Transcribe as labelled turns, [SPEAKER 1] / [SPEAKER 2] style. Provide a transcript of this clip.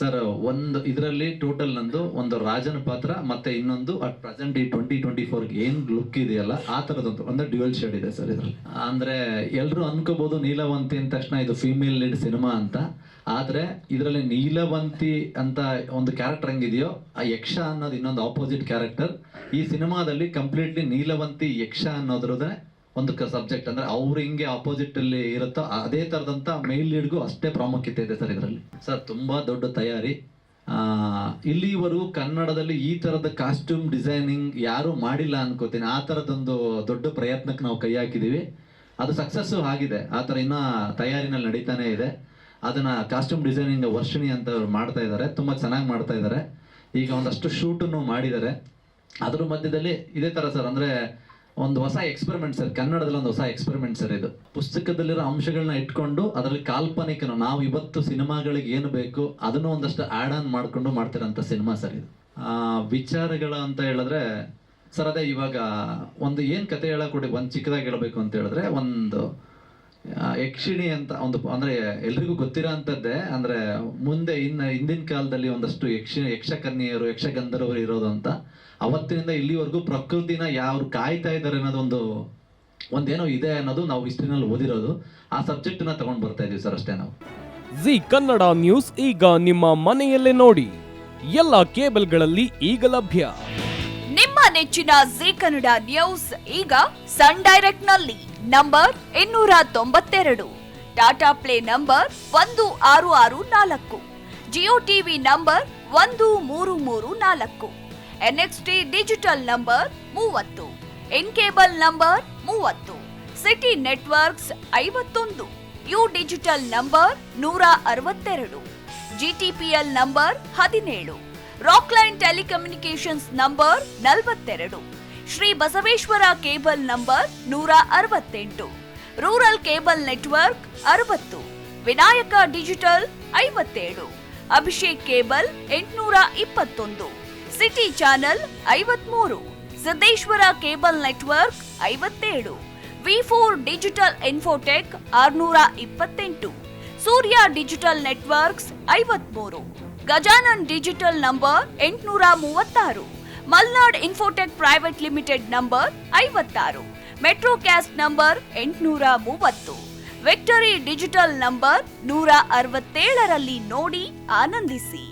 [SPEAKER 1] Sir ಒಂದು ಇದರಲ್ಲಿ total ನಂದು ಒಂದು ರಾಜನ ಪಾತ್ರ ಮತ್ತೆ ಇನ್ನೊಂದು ಅಟ್ ಪ್ರೆಸೆಂಟ್ ಈ 2024 ಏನ್ ಲುಕ್ ಇದೆಯಲ್ಲ ಆ ತರದೊಂದು ಅಂದ್ರೆ ಡ್ಯುಯಲ್ ಶೇಡ್ ಇದೆ ಸರ್ ಇದ್ರಲ್ಲಿ. ಅಂದ್ರೆ ಎಲ್ರು ಅನ್ಕೋಬಹುದು ನೀಲವಂತಿ ಅಂದ ತಕ್ಷಣ ಇದು ಫೀಮೇಲ್ ಲೀಡ್ ಸಿನಿಮಾ ಅಂತ, ಆದ್ರೆ ಇದರಲ್ಲಿ ನೀಲವಂತಿ ಅಂತ ಒಂದು ಕ್ಯಾರೆಕ್ಟರ್ ಹೆಂಗಿದೆಯೋ ಆ ಯಕ್ಷ ಅನ್ನೋದು ಇನ್ನೊಂದು ಆಪೋಸಿಟ್ ಕ್ಯಾರೆಕ್ಟರ್. ಈ ಸಿನಿಮಾದಲ್ಲಿ ಕಂಪ್ಲೀಟ್ಲಿ ನೀಲವಂತಿ ಯಕ್ಷ ಅನ್ನೋದ್ರದೇ ಒಂದು ಸಬ್ಜೆಕ್ಟ್, ಅಂದ್ರೆ ಅವ್ರು ಹಿಂಗೆ ಆಪೋಸಿಟ್ ಅಲ್ಲಿ ಇರುತ್ತೋ ಅದೇ ತರದಂತ ಮೇಲ್ ಲೀಡ್ಗೂ ಅಷ್ಟೇ ಪ್ರಾಮುಖ್ಯತೆ ಇದೆ ಸರ್ ಇದರಲ್ಲಿ. ಸರ್ ತುಂಬಾ ದೊಡ್ಡ ತಯಾರಿ. ಇಲ್ಲಿವರೆಗೂ ಕನ್ನಡದಲ್ಲಿ ಈ ತರದ ಕಾಸ್ಟ್ಯೂಮ್ ಡಿಸೈನಿಂಗ್ ಯಾರು ಮಾಡಿಲ್ಲ ಅನ್ಕೋತೀನಿ. ಆ ತರದೊಂದು ದೊಡ್ಡ ಪ್ರಯತ್ನಕ್ಕೆ ನಾವು ಕೈ ಹಾಕಿದೀವಿ. ಅದು ಸಕ್ಸಸ್ ಆಗಿದೆ. ಆ ತರ ಇನ್ನ ತಯಾರಿನಲ್ಲಿ ನಡೀತಾನೆ ಇದೆ. ಅದನ್ನ ಕಾಸ್ಟ್ಯೂಮ್ ಡಿಸೈನಿಂಗ್ ವರ್ಷಿಣಿ ಅಂತ ಮಾಡ್ತಾ ಇದ್ದಾರೆ, ತುಂಬಾ ಚೆನ್ನಾಗಿ ಮಾಡ್ತಾ ಇದ್ದಾರೆ. ಈಗ ಒಂದಷ್ಟು ಶೂಟನ್ನು ಮಾಡಿದ್ದಾರೆ. ಅದ್ರ ಮಧ್ಯದಲ್ಲಿ ಇದೇ ತರ ಸರ್, ಅಂದ್ರೆ ಒಂದು ಹೊಸ ಎಕ್ಸ್ಪೆರಿಮೆಂಟ್ ಸರ್, ಕನ್ನಡದಲ್ಲಿ ಒಂದು ಹೊಸ ಎಕ್ಸ್ಪೆರಿಮೆಂಟ್ ಸರ್ ಇದು. ಪುಸ್ತಕದಲ್ಲಿರೋ ಅಂಶಗಳನ್ನ ಇಟ್ಕೊಂಡು ಅದರಲ್ಲಿ ಕಾಲ್ಪನಿಕನು ನಾವು ಇವತ್ತು ಸಿನಿಮಾಗಳಿಗೆ ಏನು ಬೇಕು ಅದನ್ನು ಒಂದಷ್ಟು ಆಡ್ ಆನ್ ಮಾಡ್ಕೊಂಡು ಮಾಡ್ತಿರೋಂಥ ಸಿನಿಮಾ ಸರ್ ಇದು. ವಿಚಾರಗಳ ಅಂತ ಹೇಳಿದ್ರೆ ಸರ್ ಅದೇ ಇವಾಗ ಒಂದು ಏನ್ ಕತೆ ಹೇಳಕ್ ಕೊಡಿ, ಒಂದು ಚಿಕ್ಕದಾಗಿ ಹೇಳಬೇಕು ಅಂತ ಹೇಳಿದ್ರೆ ಒಂದು ಯಕ್ಷಿಣಿ ಅಂತ ಒಂದು, ಅಂದ್ರೆ ಎಲ್ರಿಗೂ ಗೊತ್ತಿರೋ ಅಂಥದ್ದೇ. ಅಂದ್ರೆ ಮುಂದೆ ಹಿಂದಿನ ಕಾಲದಲ್ಲಿ ಒಂದಷ್ಟು ಯಕ್ಷಕನ್ಯೆಯರು ಯಕ್ಷಗಂಧರ್ವರು ಇರೋದು ಅಂತ. ಅವತ್ತಿನಿಂದ ಇಲ್ಲಿವರೆಗೂ ಪ್ರಕೃತಿನ ಯಾವ ಕಾಯ್ತಾ ಇದ್ದಾರೆ ಅನ್ನೋದೊಂದು ಒಂದೇನೋ ಇದೆ ಅನ್ನೋದು ನಾವು ಹಿಸ್ಟ್ರಿನಲ್ಲಿ ಓದಿರೋದು. ಆ ಸಬ್ಜೆಕ್ಟ್ ನ ತಗೊಂಡ್ ಬರ್ತಾ ಇದೀವಿ ಸರ್ ಅಷ್ಟೇ ನಾವು.
[SPEAKER 2] ಜಿ ಕನ್ನಡ ನ್ಯೂಸ್ ಈಗ ನಿಮ್ಮ ಮನೆಯಲ್ಲೇ ನೋಡಿ, ಎಲ್ಲ ಕೇಬಲ್ಗಳಲ್ಲಿ ಈಗ ಲಭ್ಯ.
[SPEAKER 3] ನಿಮ್ಮ ನೆಚ್ಚಿನ ಜಿ ಕನ್ನಡ ನ್ಯೂಸ್ ಈಗ ಸನ್ ಡೈರೆಕ್ಟ್ ನಲ್ಲಿ number 292, Tata play number 1664, Jio TV number 1334, NXT digital number 30, in cable number 30, city networks 51, U digital number 162, GTPL number 17, Rockline telecommunications number 42, Shri Basaveshwara cable number 168, rural cable network 60, Vinayaka digital 57, Abhishek cable 821, city channel 53, Siddeshwara cable network 57, V4 digital Infotech 628, Surya digital networks 53, Gajanan digital number 836, Malnad Infotech Private Limited number 56, Metrocast number 830, Victory Digital number 167ರಲ್ಲಿ ನೋಡಿ ಆನಂದಿಸಿ.